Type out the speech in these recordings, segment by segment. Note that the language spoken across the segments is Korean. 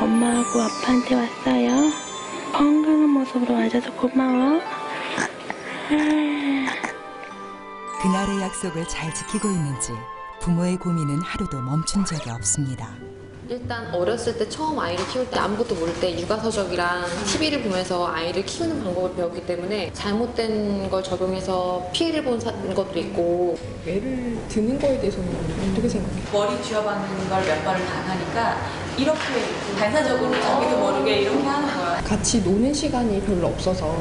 엄마하고 아빠한테 왔어요. 건강한 모습으로 와줘서 고마워. 그날의 약속을 잘 지키고 있는지 부모의 고민은 하루도 멈춘 적이 없습니다. 일단 어렸을 때 처음 아이를 키울 때 아무것도 모를 때 육아서적이랑 TV를 보면서 아이를 키우는 방법을 배웠기 때문에 잘못된 걸 적용해서 피해를 본 것도 있고. 애를 드는 거에 대해서는 어떻게 생각해요? 머리 쥐어박는 걸 몇 번을 당하니까 이렇게 반사적으로 자기도 모르게 이렇게 하는 거야. 같이 노는 시간이 별로 없어서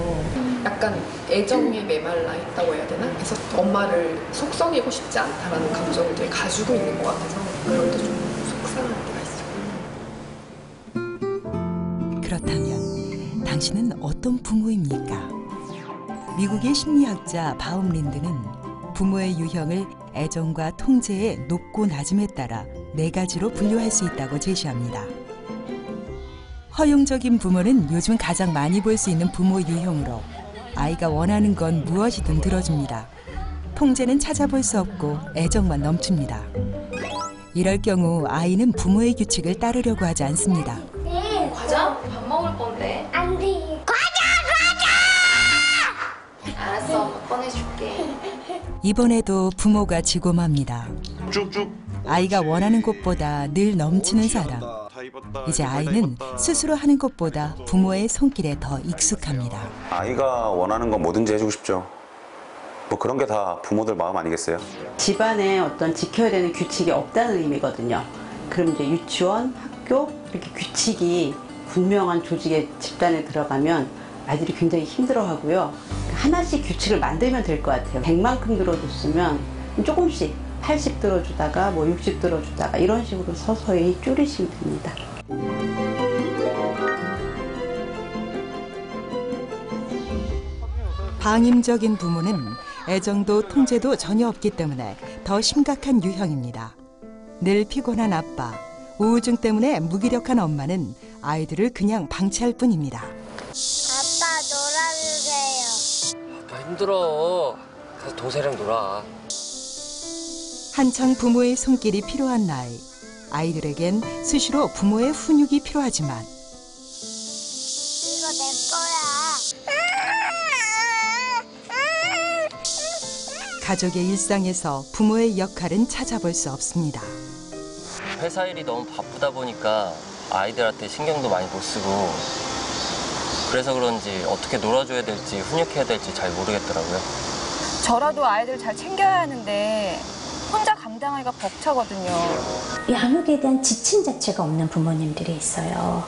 약간 애정에 메말라 있다고 해야 되나? 그래서 엄마를 속썩이고 싶지 않다라는 감정을 되게 가지고 있는 것 같아서 그럴 때 좀 속상할 때가 있어요. 그렇다면 당신은 어떤 부모입니까? 미국의 심리학자 바움린드는 부모의 유형을 애정과 통제의 높고 낮음에 따라 4가지로 분류할 수 있다고 제시합니다. 허용적인 부모는 요즘 가장 많이 볼 수 있는 부모 유형으로 아이가 원하는 건 무엇이든 들어줍니다. 통제는 찾아볼 수 없고 애정만 넘칩니다. 이럴 경우 아이는 부모의 규칙을 따르려고 하지 않습니다. 과자? 밥 먹을 건데. 안 돼. 알았어, 엄마 꺼내줄게. 이번에도 부모가 지고 맙니다. 쭉쭉. 아이가 원하는 것보다 늘 넘치는 사랑. 이제 아이는 스스로 하는 것보다 부모의 손길에 더 익숙합니다. 아이가 원하는 건 뭐든지 해주고 싶죠. 뭐 그런 게 다 부모들 마음 아니겠어요? 집안에 어떤 지켜야 되는 규칙이 없다는 의미거든요. 그럼 이제 유치원, 학교 이렇게 규칙이 분명한 조직의 집단에 들어가면 아이들이 굉장히 힘들어하고요. 하나씩 규칙을 만들면 될 것 같아요. 100만큼 들어줬으면 조금씩 80 들어주다가 뭐 60 들어주다가 이런 식으로 서서히 줄이시면 됩니다. 방임적인 부모는 애정도 통제도 전혀 없기 때문에 더 심각한 유형입니다. 늘 피곤한 아빠, 우울증 때문에 무기력한 엄마는 아이들을 그냥 방치할 뿐입니다. 아빠 놀아주세요. 아빠 힘들어. 가서 동생이랑 놀아. 한창 부모의 손길이 필요한 나이. 아이들에겐 수시로 부모의 훈육이 필요하지만 이거 내 거야. 가족의 일상에서 부모의 역할은 찾아볼 수 없습니다. 회사 일이 너무 바쁘다 보니까 아이들한테 신경도 많이 못 쓰고 그래서 그런지 어떻게 놀아줘야 될지 훈육해야 될지 잘 모르겠더라고요. 저라도 아이들 잘 챙겨야 하는데 혼자 감당하기가 벅차거든요. 양육에 대한 지침 자체가 없는 부모님들이 있어요.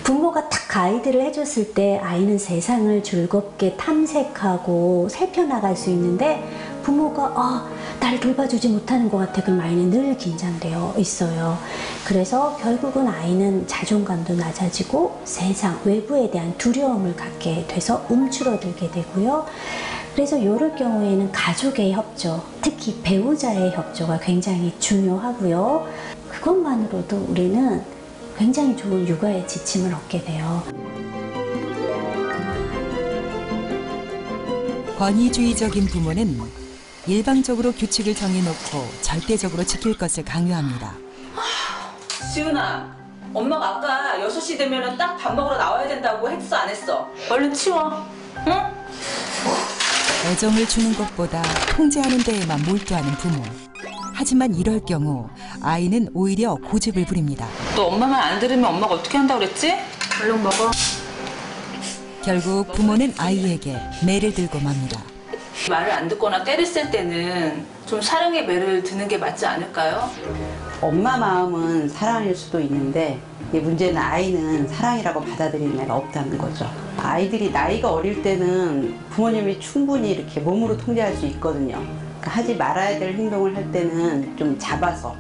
부모가 딱 아이들을 해줬을 때 아이는 세상을 즐겁게 탐색하고 살펴나갈 수 있는데 부모가 날 돌봐주지 못하는 것 같아. 그럼 아이는 늘 긴장되어 있어요. 그래서 결국은 아이는 자존감도 낮아지고 세상, 외부에 대한 두려움을 갖게 돼서 움츠러들게 되고요. 그래서 이럴 경우에는 가족의 협조, 특히 배우자의 협조가 굉장히 중요하고요. 그것만으로도 우리는 굉장히 좋은 육아의 지침을 얻게 돼요. 권위주의적인 부모는 일방적으로 규칙을 정해놓고 절대적으로 지킬 것을 강요합니다. 지훈아, 엄마가 아까 6시 되면 딱 밥 먹으러 나와야 된다고 했어 안 했어? 얼른 치워. 응? 애정을 주는 것보다 통제하는 데에만 몰두하는 부모. 하지만 이럴 경우 아이는 오히려 고집을 부립니다. 너 엄마 말 안 들으면 엄마가 어떻게 한다고 그랬지? 얼른 먹어. 결국 부모는 아이에게 매를 들고 맙니다. 말을 안 듣거나 때를 쓸 때는 좀 사랑의 매를 드는 게 맞지 않을까요? 엄마 마음은 사랑일 수도 있는데 문제는 아이는 사랑이라고 받아들이는 애가 없다는 거죠. 아이들이 나이가 어릴 때는 부모님이 충분히 이렇게 몸으로 통제할 수 있거든요. 그러니까 하지 말아야 될 행동을 할 때는 좀 잡아서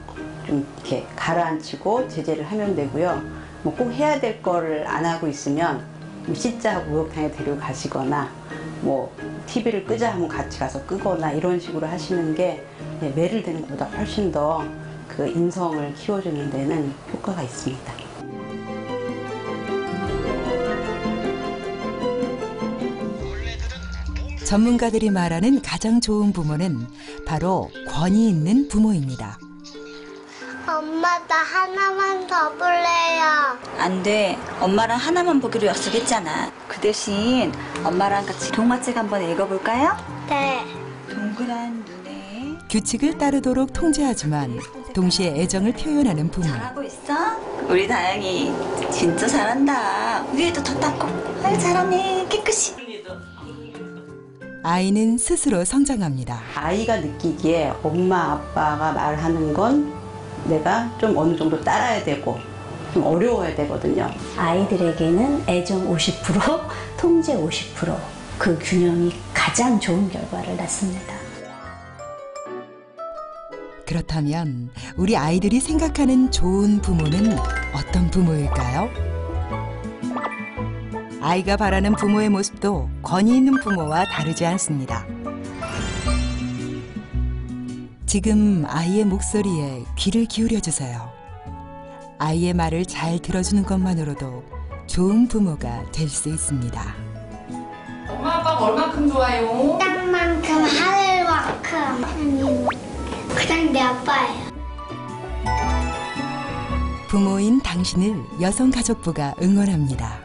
좀 이렇게 가라앉히고 제재를 하면 되고요. 뭐 꼭 해야 될 거를 안 하고 있으면 씻자고 목욕탕에 데려가시거나 뭐 TV를 끄자 하면 같이 가서 끄거나 이런 식으로 하시는 게 매를 대는 것보다 훨씬 더 그 인성을 키워주는 데는 효과가 있습니다. 전문가들이 말하는 가장 좋은 부모는 바로 권위 있는 부모입니다. 엄마 나 하나만 더 볼래요. 안 돼. 엄마랑 하나만 보기로 약속했잖아. 그 대신 엄마랑 같이 동화책 한번 읽어볼까요? 네. 동그란 눈에 규칙을 따르도록 통제하지만 동시에 애정을 표현하는 부모. 잘하고 있어? 우리 다영이 진짜 잘한다. 위에도 더 닦고. 아유 잘하네. 깨끗이. 아이는 스스로 성장합니다. 아이가 느끼기에 엄마 아빠가 말하는 건 내가 좀 어느 정도 따라야 되고 좀 어려워야 되거든요. 아이들에게는 애정 50%, 통제 50%, 그 균형이 가장 좋은 결과를 낳습니다. 그렇다면 우리 아이들이 생각하는 좋은 부모는 어떤 부모일까요? 아이가 바라는 부모의 모습도 권위 있는 부모와 다르지 않습니다. 지금 아이의 목소리에 귀를 기울여 주세요. 아이의 말을 잘 들어주는 것만으로도 좋은 부모가 될 수 있습니다. 엄마 아빠가 얼만큼 좋아요? 땅만큼 하늘만큼 그냥 내 아빠예요. 부모인 당신을 여성가족부가 응원합니다.